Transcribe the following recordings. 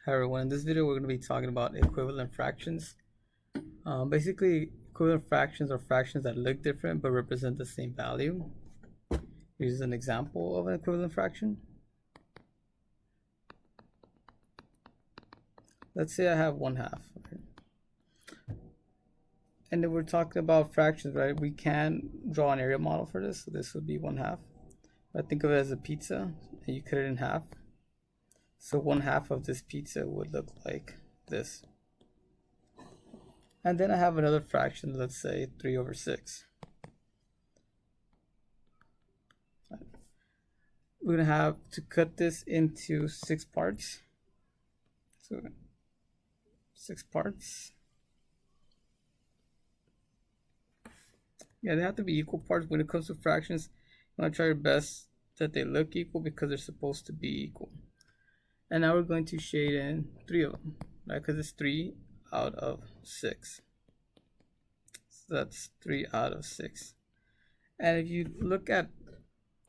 Hi everyone, in this video we're going to be talking about equivalent fractions. Basically, equivalent fractions are fractions that look different but represent the same value. Here's an example of an equivalent fraction. Let's say I have 1/2. Right? And if we're talking about fractions, right, we can draw an area model for this. So this would be 1/2. But think of it as a pizza, and you cut it in half. So 1/2 of this pizza would look like this. And then I have another fraction, let's say 3/6. We're going to have to cut this into 6 parts. So 6 parts. Yeah, they have to be equal parts. When it comes to fractions, you want to try your best that they look equal because they're supposed to be equal. And now we're going to shade in 3 of them, right? Because it's 3 out of 6. So that's 3 out of 6. And if you look at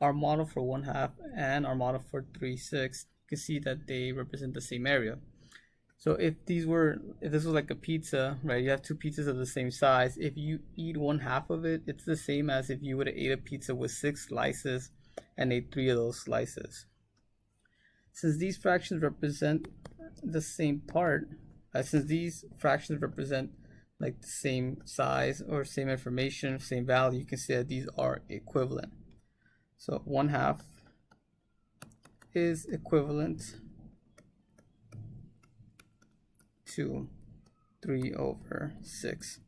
our model for 1/2 and our model for 3/6, you can see that they represent the same area. So if this was like a pizza, right? You have 2 pizzas of the same size. If you eat 1/2 of it, it's the same as if you would have ate a pizza with 6 slices and ate 3 of those slices. Since these fractions represent the same part, since these fractions represent like the same size or same information, same value, you can see that these are equivalent. So 1/2 is equivalent to 3/6.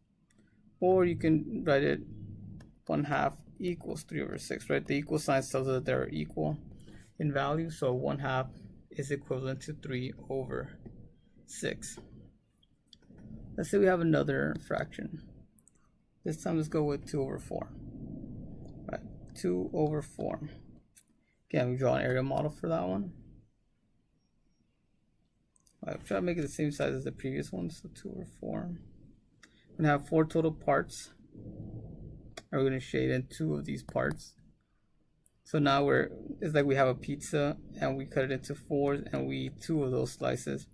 Or you can write it 1/2 equals 3/6, right? The equal sign tells us that they're equal in value. So 1/2 is equivalent to 3/6. Let's say we have another fraction. This time let's go with 2/4. Right, 2/4. Again, we draw an area model for that one. Right, try to make it the same size as the previous one, so 2/4. We're gonna have 4 total parts. And we're gonna shade in 2 of these parts. So now it's like we have a pizza and we cut it into 4s and we eat 2 of those slices.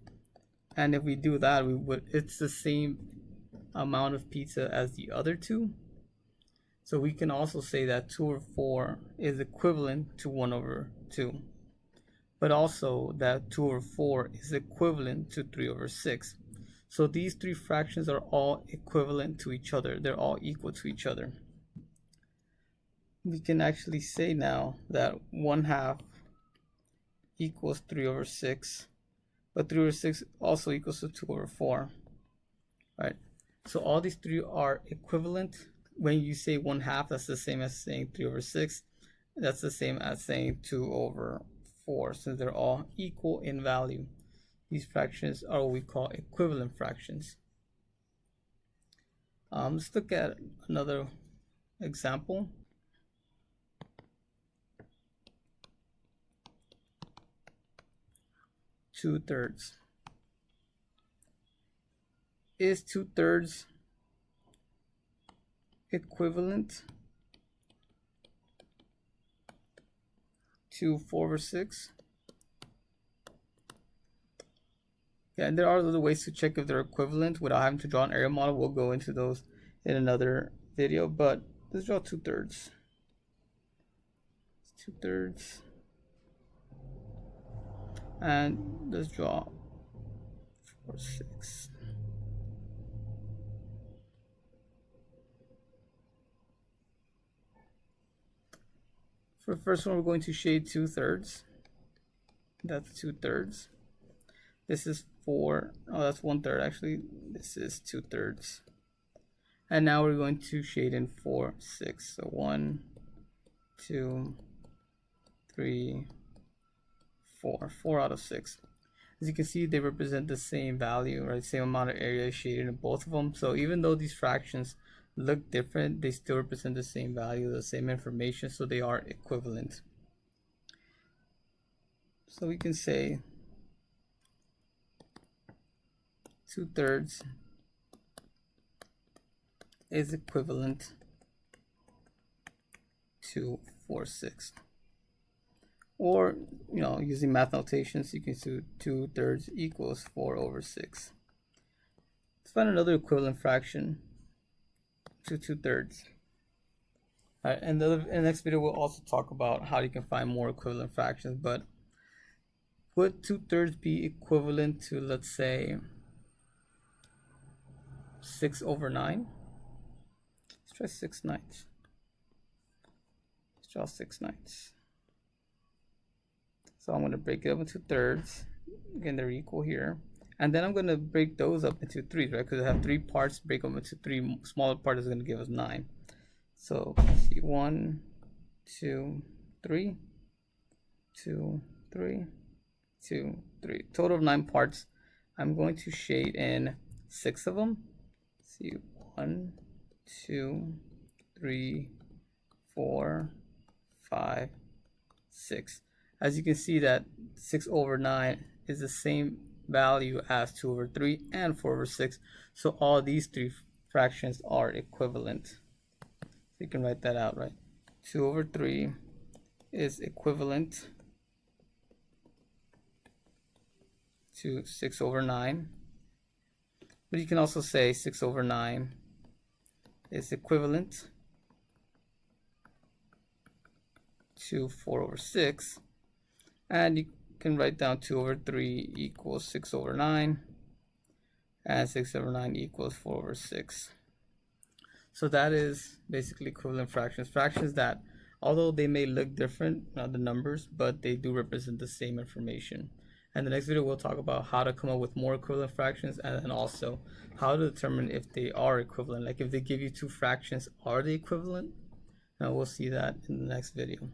And if we do that, it's the same amount of pizza as the other 2. So we can also say that 2/4 is equivalent to 1/2. But also that 2/4 is equivalent to 3/6. So these 3 fractions are all equivalent to each other. They're all equal to each other. We can actually say now that 1/2 equals 3/6, but 3/6 also equals to 2/4, right? So all these 3 are equivalent. When you say 1/2, that's the same as saying 3/6. That's the same as saying 2/4, since they're all equal in value. These fractions are what we call equivalent fractions. Let's look at another example. Two-thirds. Is 2/3 equivalent to 4/6? Yeah, and there are other ways to check if they're equivalent without having to draw an area model. We'll go into those in another video, but let's draw 2/3. 2/3. And let's draw 4/6. For the first one, we're going to shade 2/3. That's 2/3. This is 4. Oh, that's 1/3 actually. This is 2/3. And now we're going to shade in 4/6. So 1, 2, 3, 4. 4 out of 6. As you can see, they represent the same value, right? Same amount of area shaded in both of them. So even though these fractions look different, they still represent the same value, the same information, so they are equivalent. So we can say 2/3 is equivalent to 4/6. Or, using math notations, you can do 2/3 equals 4/6. Let's find another equivalent fraction to 2/3. All right, and in the next video, we'll also talk about how you can find more equivalent fractions. But would 2/3 be equivalent to, let's say, 6/9? Let's try 6/9. Let's draw 6/9. So I'm going to break it up into thirds. Again, they're equal here. And then I'm going to break those up into threes, right? Because I have 3 parts, break them into 3 smaller parts is going to give us 9. So let's see, 1, 2, 3, 2, 3, 2, 3. Total of 9 parts. I'm going to shade in 6 of them. Let's see, 1, 2, 3, 4, 5, 6. As you can see, that 6/9 is the same value as 2/3 and 4/6. So all these 3 fractions are equivalent. So you can write that out, right? 2/3 is equivalent to 6/9. But you can also say 6/9 is equivalent to 4/6. And you can write down 2/3 equals 6/9, and 6/9 equals 4/6. So that is basically equivalent fractions. Fractions that, although they may look different, the numbers, but they do represent the same information. And the next video, we'll talk about how to come up with more equivalent fractions, and then also how to determine if they are equivalent. Like if they give you 2 fractions, are they equivalent? And we'll see that in the next video.